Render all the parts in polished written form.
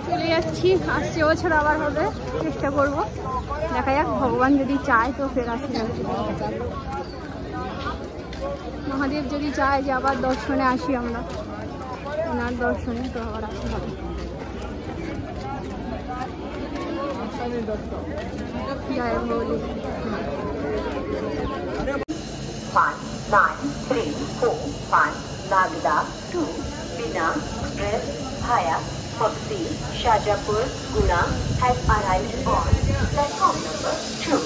চলে যাচ্ছি, আসছে বছর আবার হবে, চেষ্টা করবো, দেখা যাক, ভগবান যদি চায় তো ফের আসে যাবে। মহাদেব যদি চায় যে আবার দর্শনে আসি আমরা, ওনার দর্শনে, তো আবার আসতে হবে। জয় ভোলে। 5934 Nagda 2 Bina Express via Magsi Shajapur Guna has arrived on platform number 2.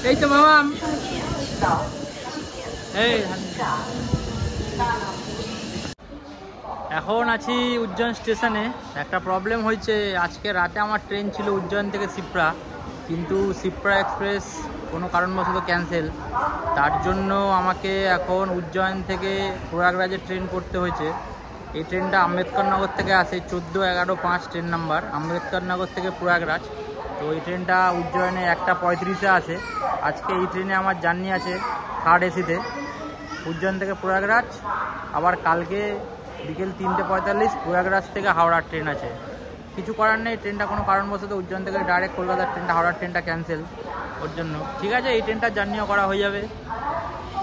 এই তো মামা, এখন আছি উজ্জয়ন স্টেশনে। একটা প্রবলেম হয়েছে, আজকে রাতে আমার ট্রেন ছিল উজ্জয়ন থেকে সিপ্রা, কিন্তু সিপ্রা এক্সপ্রেস কোনো কারণবশত ক্যান্সেল। তার জন্য আমাকে এখন উজ্জয়ন থেকে প্রয়াগরাজের ট্রেন করতে হয়েছে। এই ট্রেনটা আম্বেদকরনগর থেকে আসে, 14-11-5 ট্রেন নাম্বার, আম্বেদকরনগর থেকে প্রয়াগরাজ। তো এই ট্রেনটা উজ্জয়নে 1:35-এ আসে। আজকে এই ট্রেনে আমার জার্নি আছে 3rd এসিতে, উজ্জয়ন থেকে প্রয়াগরাজ। আবার কালকে বিকেল 3:45 প্রয়াগরাজ থেকে হাওড়ার ট্রেন আছে। কিছু করার নেই, ট্রেনটা কোনো কারণবশত উজ্জয়ন থেকে ডাইরেক্ট কলকাতার ট্রেনটা, হাওড়ার ট্রেনটা ক্যান্সেল, ওর জন্য। ঠিক আছে, এই ট্রেনটার জার্নিও করা হয়ে যাবে।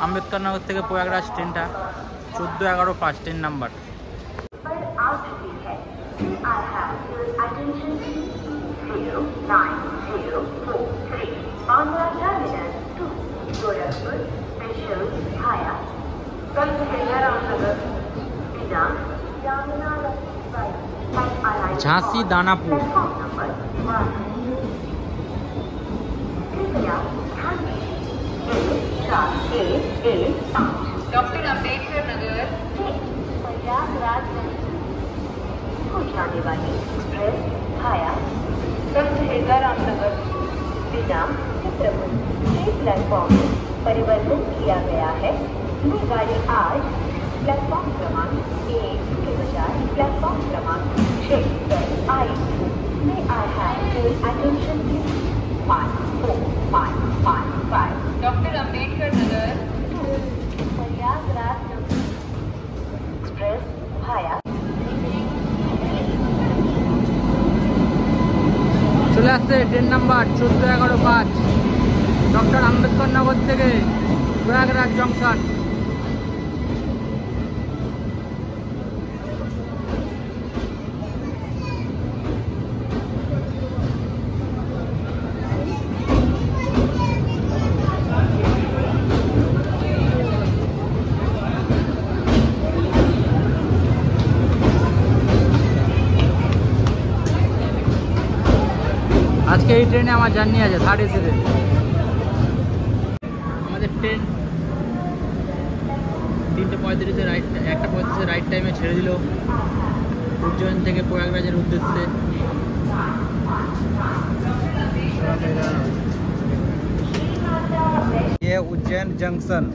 আম্বেদকরনগর থেকে প্রয়াগরাজ ট্রেনটা 14-11-5 train number. Jhansi Danapur. Doctor Ambedkar Nagar Prayagraj को जाने वाली एक्सप्रेस भाया रामनगर बिना चित्रकूट प्लेटफॉर्म में परिवर्तन किया गया है। ये गाड़ी आज प्लेटफॉर्म क्रमांक 1 के बजाय प्लेटफॉर्म क्रमांक 6 पर आई। May I have your attention please? 5455 doctor Ambedkar Nagar Prayagraj express भाया। চলে আসছে ট্রেন নাম্বার 14-11-5 ডক্টর আম্বেদকরনগর থেকে প্রয়াগরাজ জংশন। আজকে এই ট্রেনে আমার জার্নি আছে 3rd এসিতে। আমাদের ট্রেন 3:35-এ রাইট, 1:35-এ রাইট টাইমে ছেড়ে দিল উজ্জয়ন থেকে প্রয়াগরাজের উদ্দেশ্যে। ये उज्जैन जंक्शन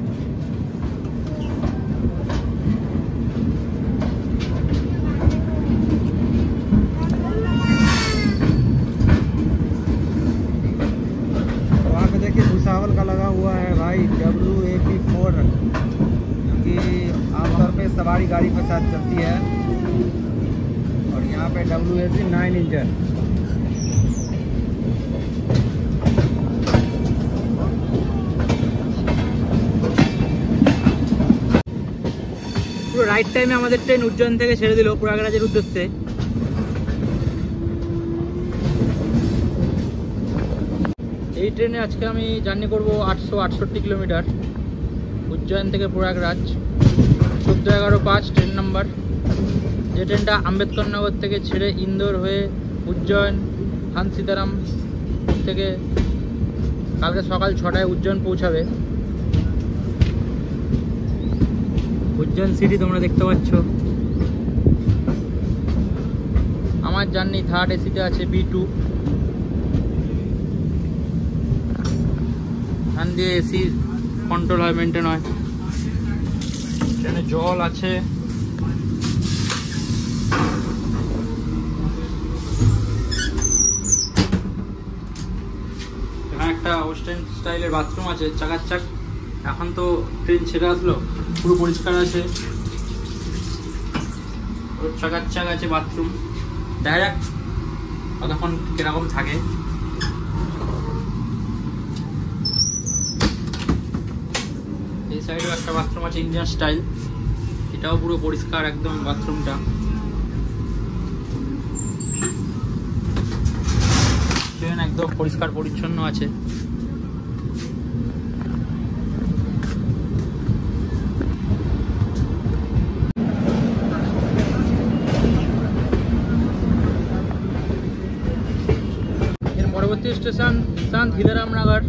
भुसावल का लगा हुआ है भाई, WAP4 की आमतौर पे सवारी गाड़ी के साथ चलती है, और यहाँ पे WAC9 इंजन। পুরো রাইট টাইমে আমাদের ট্রেন উজ্জয়ন থেকে ছেড়ে দিল প্রয়াগরাজের উদ্দেশ্যে। এই ট্রেনে আজকে আমি জার্নি করব 868 কিলোমিটার, উজ্জয়ন থেকে প্রয়াগরাজ, 14-11-5 ট্রেন নাম্বার। যে ট্রেনটা আম্বেদকরনগর থেকে ছেড়ে ইন্দোর হয়ে উজ্জয়ন খান সীতারাম থেকে কালকে সকাল 6টায় উজ্জয়ন পৌঁছাবে। উজ্জয়ন সিটি তোমরা দেখতে পাচ্ছ। আমার জার্নি 3rd এসিতে আছে B2। এখান দিয়ে এসি কন্ট্রোল হয়, মেনটেন হয়। এখানে জল আছে, এখানে একটা ওয়েস্টার্ন স্টাইলের বাথরুম আছে, চাকাচাক। এখন তো ট্রেন ছেড়ে আসলো, পুরো পরিষ্কার আছে। ওর চাকাচ্চাক আছে বাথরুম, দেখা যাক কতক্ষণ কিরকম থাকে। এই সাইডেও একটা বাথরুম আছে ইন্ডিয়ান স্টাইল, এটাও পুরো পরিষ্কার একদম বাথরুমটা। ট্রেন একদম পরিষ্কার পরিচ্ছন্ন আছে। এর পরবর্তী স্টেশন শান্ত হিদারামনগর।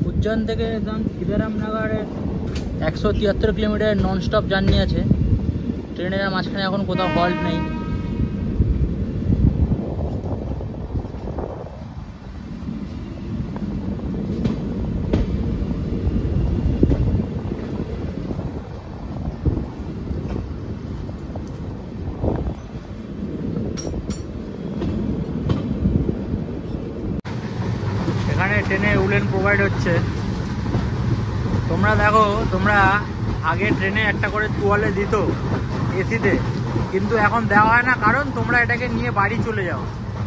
উজ্জয়ন থেকে হিদারামনগরের 173 কিলোমিটার নন স্টপ জার্নি আছে। ট্রেনের মাঝখানে এখন কোথাও হল্ট নেই। এখানে ট্রেনে উলেন প্রোভাইড হচ্ছে। তোমরা দেখো, তোমরা আগে ট্রেনে একটা করে তোয়ালে দিত এসিতে, কিন্তু এখন দেওয়া হয় না, কারণ তোমরা এটাকে নিয়ে বাড়ি চলে যাও।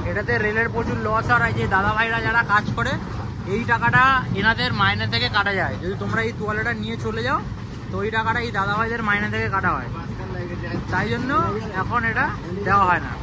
এটাতে রেলের প্রচুর লস আর এই যে দাদা ভাইরা যারা কাজ করে এই টাকাটা এনাদের মাইনে থেকে কাটা যায়। যদি তোমরা এই তোয়ালেটা নিয়ে চলে যাও তো ওই টাকাটা এই দাদা ভাইদের মাইনে থেকে কাটা হয়, তাই জন্য এখন এটা দেওয়া হয় না।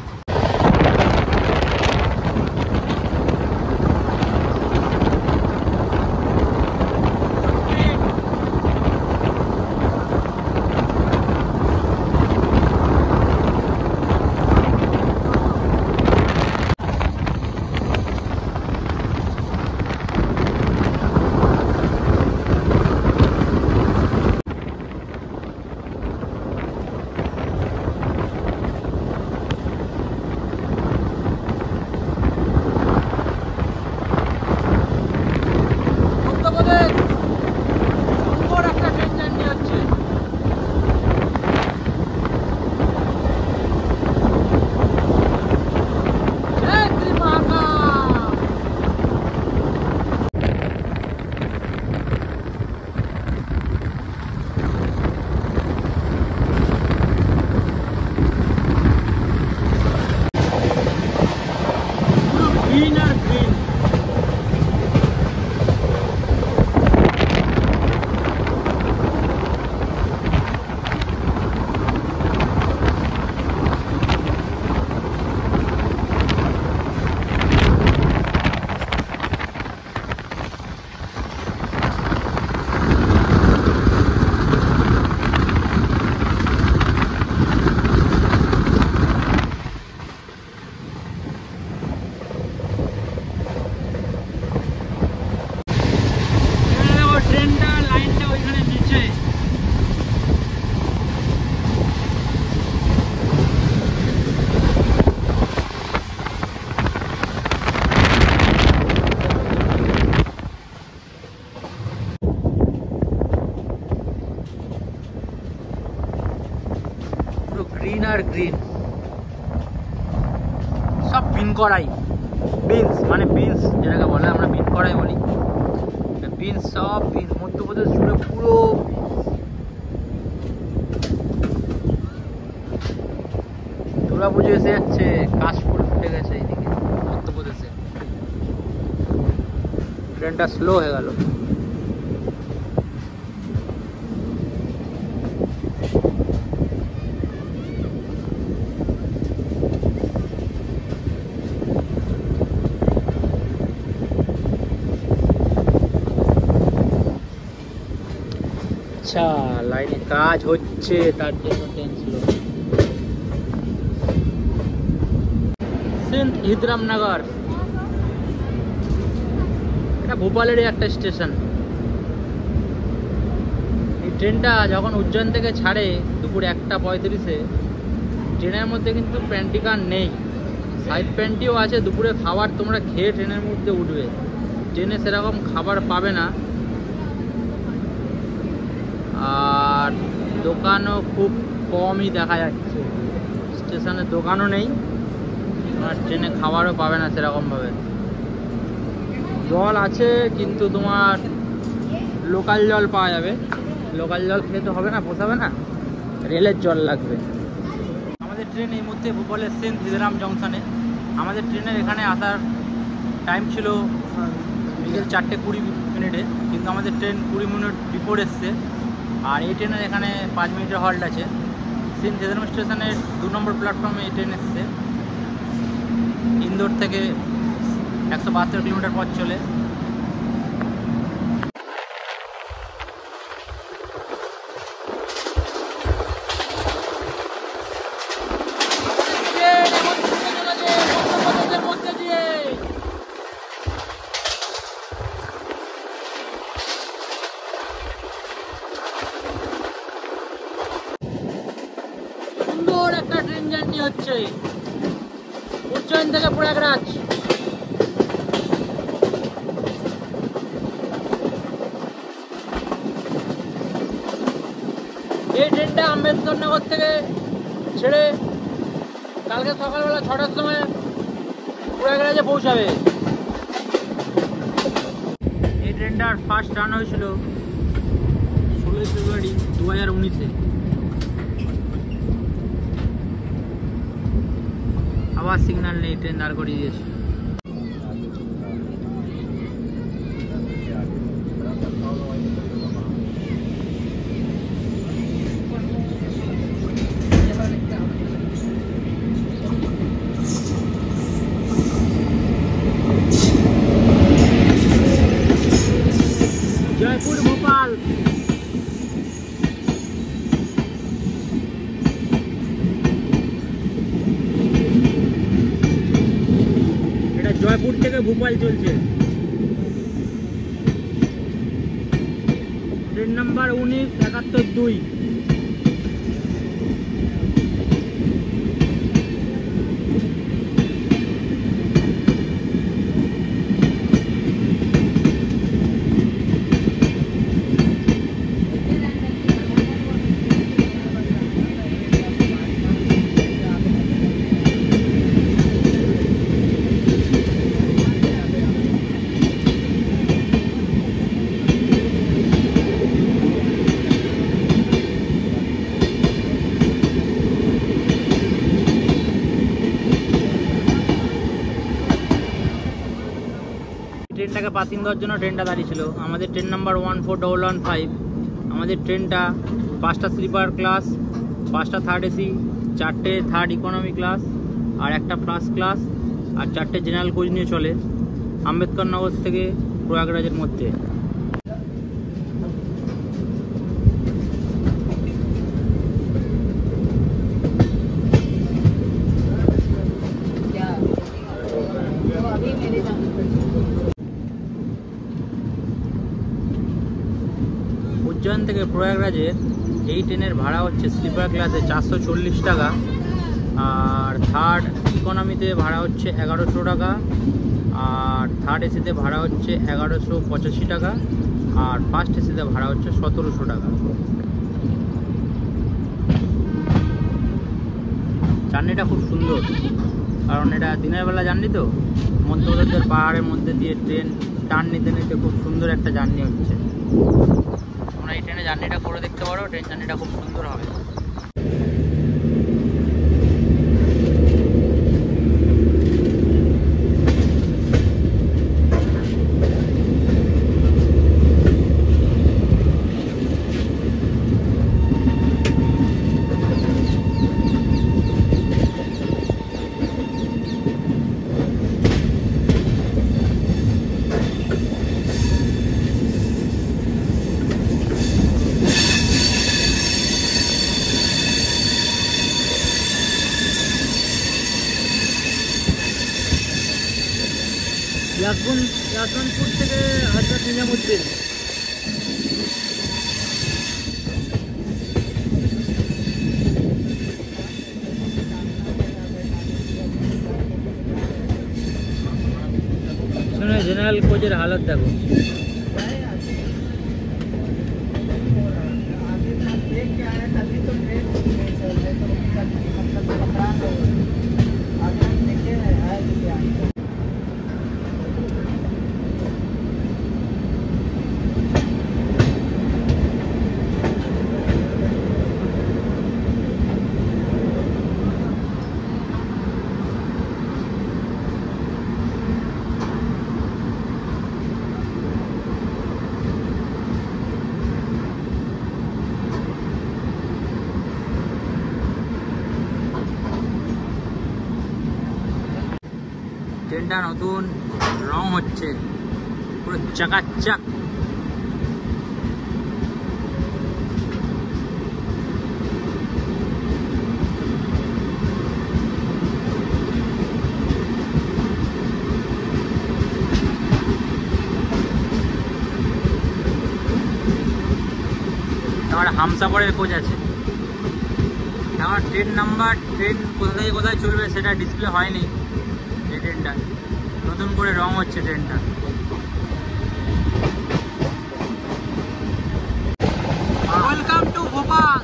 গ্রিন আর গ্রিন, সব বিন কড়াই, বিনস মানে বিনস যেটাকে বলে, আমরা বিন কড়াই বলি। বিনস, সব বিনস, মধ্যপ্রদেশ জুড়ে পুরো দুর্গা পুজো এসে যাচ্ছে, কাশফুল ফুটে গেছে এইদিকে মধ্যপ্রদেশে। ট্রেনটা স্লো হয়ে গেল। আচ্ছা, লাইনে কাজ হচ্ছে তার জন্য ট্রেন স্লো। সিন্ধ হিদারামনগর, এটা ভোপালেরই একটা স্টেশন। এই ট্রেনটা যখন উজ্জয়ন থেকে ছাড়ে দুপুর 1:35-এ, ট্রেনের মধ্যে কিন্তু প্যান্টিকার নেই, সাইড প্যান্টিও আছে। দুপুরে খাবার তোমরা খেয়ে ট্রেনের মধ্যে উঠবে, ট্রেনে সেরকম খাবার পাবে না। আর দোকানও খুব কমই দেখা যাচ্ছে, স্টেশনে দোকানও নেই, আর ট্রেনে খাবারও পাবে না সেরকমভাবে। জল আছে কিন্তু তোমার লোকাল জল পাওয়া যাবে, লোকাল জল খেলে তো হবে না, পোষাবে না, রেলের জল লাগবে। আমাদের ট্রেন এই মুহূর্তে ভূপালের সেন্ট হিজরাম জংশনে। আমাদের ট্রেনের এখানে আসার টাইম ছিল বিকেল 4:20, কিন্তু আমাদের ট্রেন 20 মিনিট বিফোর এসছে। আর এই ট্রেনের এখানে 5 মিনিটের হল্ট আছে। সেন্ট হিজরাম স্টেশনের 2 নম্বর প্ল্যাটফর্মে এই ট্রেন এসছে। ইন্দোর থেকে 172 কিলোমিটার পথ চলে। সুন্দর একটা ট্রেন জার্নি হচ্ছে উজ্জয়ন থেকে প্রয়াগরাজ। এই ট্রেনটা আম্বেদকর নগর থেকে ছেড়ে কালকে সকালবেলা 6টার সময় প্রয়াগরাজে পৌঁছাবে। এই ট্রেনটার ফার্স্ট রান হয়েছিল 16 ফেব্রুয়ারি 2019-এ। আবার সিগন্যাল নেই, ট্রেন দাঁড় করিয়ে দিয়েছে। জয়পুর ভোপাল। এটা জয়পুর থেকে ভোপাল চলছে। Train number 1971-2। ট্রেনটাকে পাতিন দেওয়ার জন্য ট্রেনটা দাঁড়িয়ে ছিল। আমাদের ট্রেন নাম্বার 14115। আমাদের ট্রেনটা 5টা স্লিপার ক্লাস, 5টা থার্ড এসি, 4টে থার্ড ইকোনমি ক্লাস, আর একটা ফার্স্ট ক্লাস, আর 4টে জেনারেল কোচ নিয়ে চলে আম্বেদকর নগর থেকে প্রয়াগরাজের মধ্যে। উজ্জয়ন থেকে প্রয়াগরাজের এই ট্রেনের ভাড়া হচ্ছে স্লিপার ক্লাসে 440 টাকা, আর থার্ড ইকোনমিতে ভাড়া হচ্ছে 1100 টাকা, আর থার্ড এসিতে ভাড়া হচ্ছে 1185 টাকা, আর ফার্স্ট এসিতে ভাড়া হচ্ছে 1700 টাকা। জার্নিটা খুব সুন্দর, কারণ এটা দিনের বেলা জার্নি তো, মধ্যপ্রদেশের পাহাড়ের মধ্যে দিয়ে ট্রেন টার্ন নিতে নিতে খুব সুন্দর একটা জার্নি হচ্ছে। তোমরা এই ট্রেনে জার্নিটা করে দেখতে পারো, ট্রেন জার্নিটা খুব সুন্দর হবে। ইয়াসবন্তপুর থেকে হজরত নিজামুদ্দিন। পেছনে জেনারেল কোচের হালত দেখো। ট্রেনটা নতুন রং হচ্ছে, পুরো চাকাচাক। আমার হামসাফারের কোচ আছে। আমার ট্রেন নাম্বার, ট্রেন কোথা থেকে কোথায় চলবে সেটা ডিসপ্লে হয়নি। এই ট্রেনটা নতুন করে রং হচ্ছে ট্রেনটা। Welcome to Bhopal.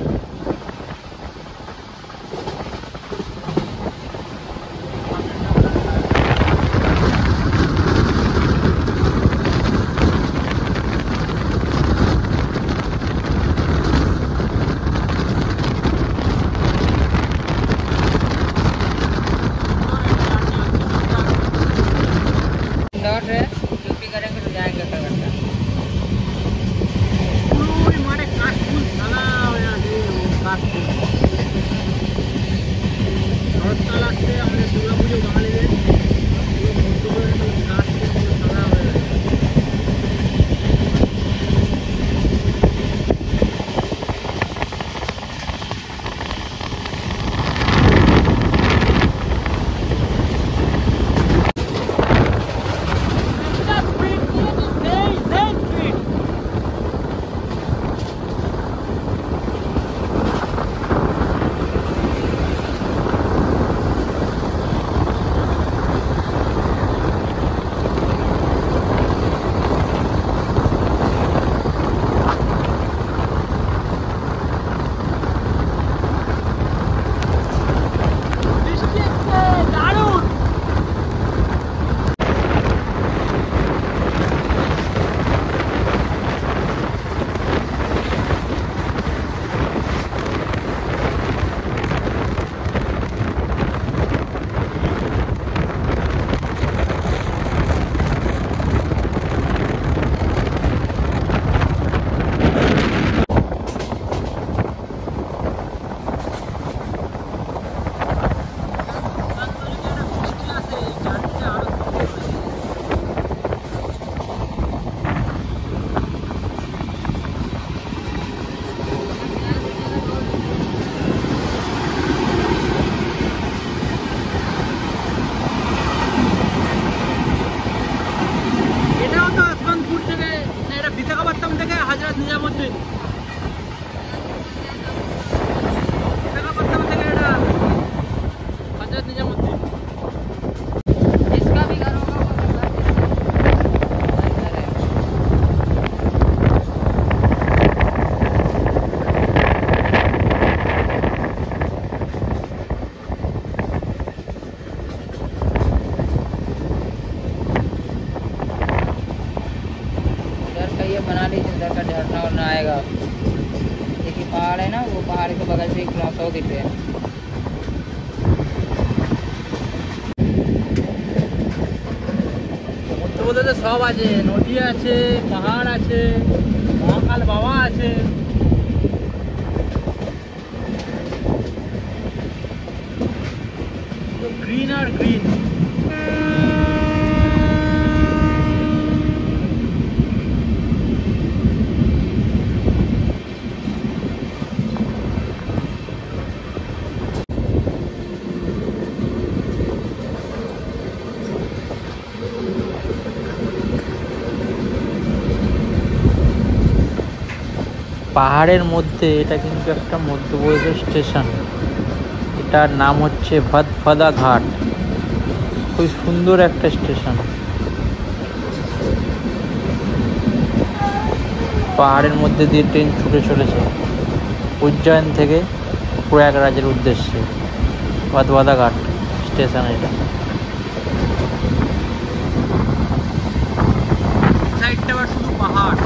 यूपी करेंगे तो जाएंगे कलकत्ता। मारे काशफुल साला काशफुल শরৎকাল আসছে, আমাদের দুর্গা পুজো বাঙালিদের কাশফুল সালা হয়ে গেছে। इधर का झरना वरना आएगा। देखिए पहाड़ है ना, वो पहाड़ के बगल से क्रॉस हो दिख रहे हैं। বলতে সব আছে, নদী আছে, পাহাড় আছে, মহাকাল বাবা আছে। গ্রিন আর গ্রিন। পাহাড়ের মধ্যে এটা কিন্তু একটা মধ্যপ্রদেশ স্টেশন। এটার নাম হচ্ছে ভদভদা ঘাট। খুব সুন্দর একটা স্টেশন। পাহাড়ের মধ্যে দিয়ে ট্রেন ছুটে চলেছে উজ্জয়ন থেকে প্রয়াগরাজের উদ্দেশ্যে। বাদবাদা ঘাট স্টেশন এটা। সাইডটা আবার শুধু পাহাড়।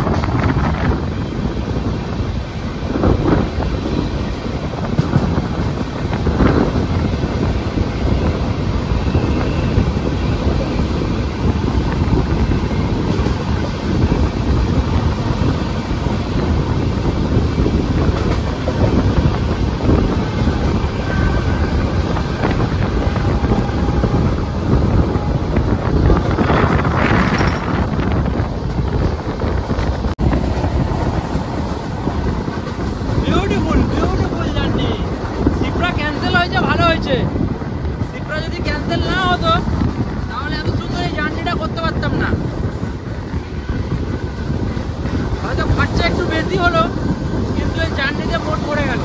যদি ক্যান্সেল না হতো তাহলে এত সুন্দর এই জার্নিটা করতে পারতাম না। হয়তো খরচা একটু বেশি হলো, কিন্তু এই জার্নিতে মন পড়ে গেল।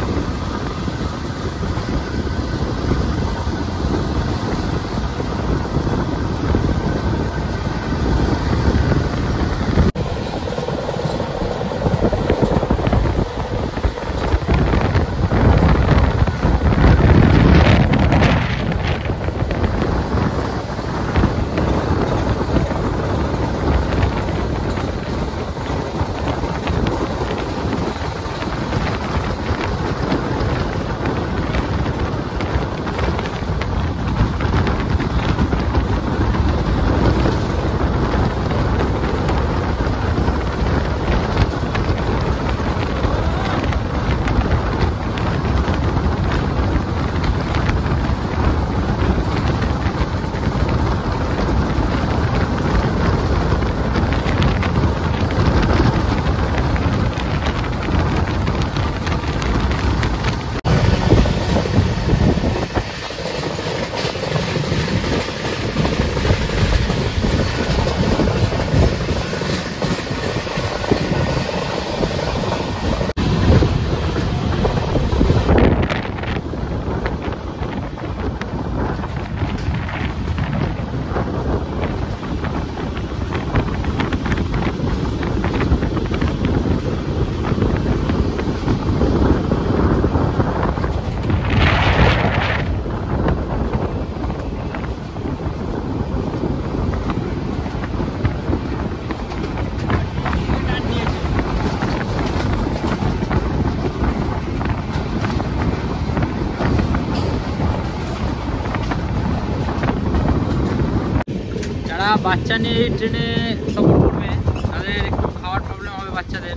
বাচ্চা নিয়ে এই ট্রেনে সফর করবে তাদের একটু খাওয়ার প্রবলেম হবে বাচ্চাদের,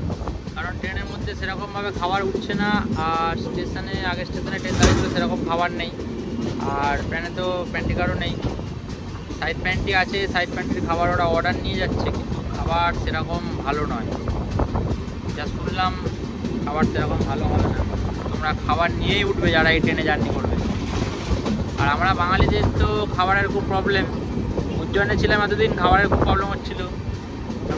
কারণ ট্রেনের মধ্যে সেরকমভাবে খাবার উঠছে না। আর স্টেশনে আগের স্টেশনে ট্রেন দাঁড়িয়েছিল সেরকম খাবার নেই। আর ট্রেনে তো প্যান্টিকারও নেই, সাইড প্যান্টি আছে, সাইড প্যান্টির খাবার ওরা অর্ডার নিয়ে যাচ্ছে, কিন্তু খাবার সেরকম ভালো নয়। যা শুনলাম খাবার সেরকম ভালো হবে না। তোমরা খাবার নিয়েই উঠবে যারা এই ট্রেনে জার্নি করবে। আর আমরা বাঙালিদের তো খাবারের খুব প্রবলেম। উজ্জয়নে ছিলাম এতদিন, খাবারের খুব প্রবলেম হচ্ছিল।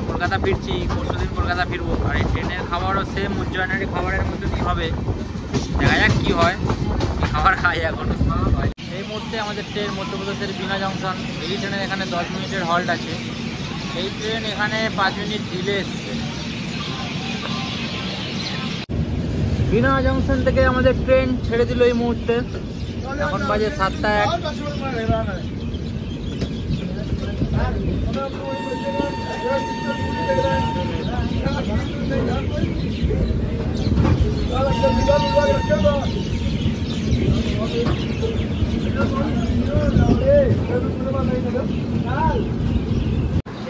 কলকাতা ফিরছি, পরশুদিন কলকাতা ফিরবো। আর এই ট্রেনের খাবারও সেম উজ্জয়নের খাবারের মতনই হবে। দেখা যাক কী হয়, কী খাবার খাই এখন। এই মুহূর্তে আমাদের ট্রেন মধ্যপ্রদেশের বিনা জংশন। এই ট্রেনের এখানে 10 মিনিটের হল্ট আছে। এই ট্রেন এখানে 5 মিনিট ডিলে এসছে। বিনা জংশন থেকে আমাদের ট্রেন ছেড়ে দিল এই মুহূর্তে। এখন বাজে 7টা 1।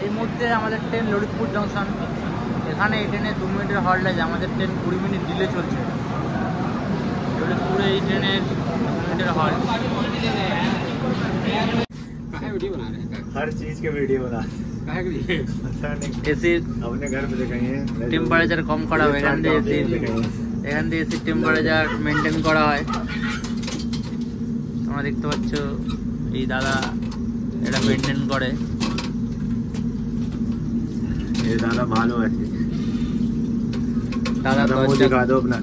এই মুহূর্তে আমাদের ট্রেন ললিতপুর জংশন। এখানে এই ট্রেনে 2 মিনিটের হল্ট আছে। আমাদের ট্রেন 20 মিনিট ডিলে চলছে। ললিতপুরে এই ট্রেনের 2 মিনিটের হল্ট। हर चीज के वीडियो बना এসির अपने घर पे दिखाइए, টেম্পারেচার কম করা হয়। এখান দিয়ে এসির টেম্পারেচার মেনটেন করা হয়। তোমরা দেখতে পাচ্ছ এই দাদা এটা মেনটেন করে। ये दादा भालो है। दादा मुंह दिखा दो अपना।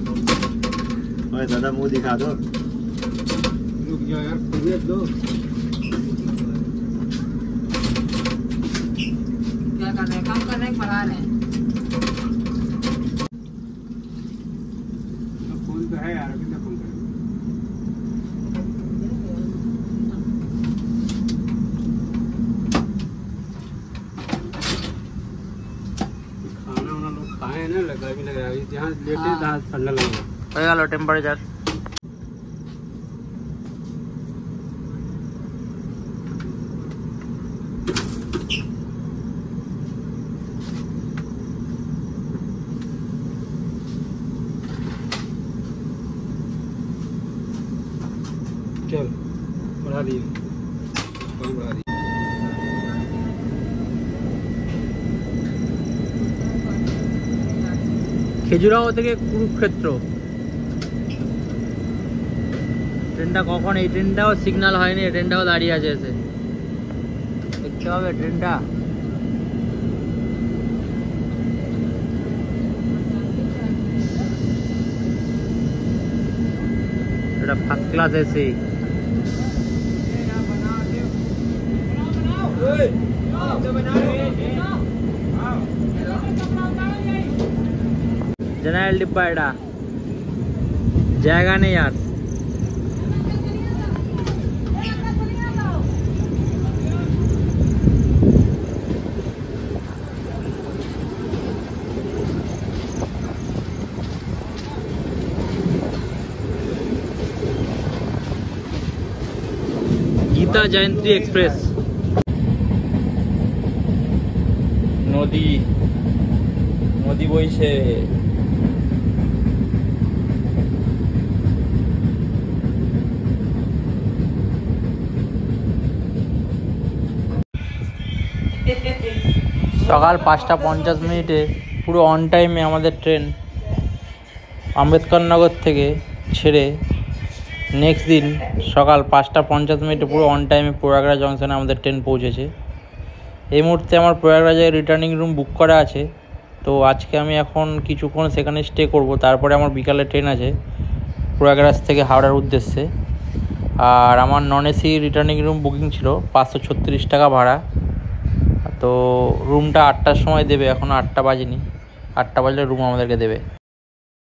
ओए दादा मुंह दिखा दो। रुक जाओ यार, खुद दो। क्या करने काम करने पड़ा है। है ना, गर्मी लग रहा है, जहाँ लेटे तहाँ ठंडा लगेगा। হয়ে গেল টেম্পারেচার। चल बढ़ा दिए, कौन बढ़ा दिए। খেজুরাও থেকে কুরুক্ষেত্র ট্রেনটা কখন, এই ট্রেনটাও সিগন্যাল হয়নি, এই ট্রেনটাও দাঁড়িয়ে আছে এসে, দেখতে হবে ট্রেনটা। এটা ফার্স্ট ক্লাস এসি। জেনারেল ডিব্বা, এটা জায়গা নেই আর। গীতা জয়ন্তী এক্সপ্রেস। নদী নদী বইছে। সকাল 5টা 50 মিনিটে পুরো অন টাইমে আমাদের ট্রেন আম্বেদকরনগর থেকে ছেড়ে নেক্সট দিন সকাল 5টা 50 মিনিটে পুরো অন টাইমে প্রয়াগরাজ জংশনে আমাদের ট্রেন পৌঁছেছে। এই মুহূর্তে আমার প্রয়াগরাজে রিটার্নিং রুম বুক করা আছে, তো আজকে আমি এখন কিছুক্ষণ সেখানে স্টে করব, তারপরে আমার বিকালে ট্রেন আছে প্রয়াগরাজ থেকে হাওড়ার উদ্দেশ্যে। আর আমার non AC returning room booking ছিল 536 টাকা ভাড়া। তো রুমটা 8টার সময় দেবে, এখনও 8টা বাজেনি, 8টা বাজলে রুম আমাদেরকে দেবে।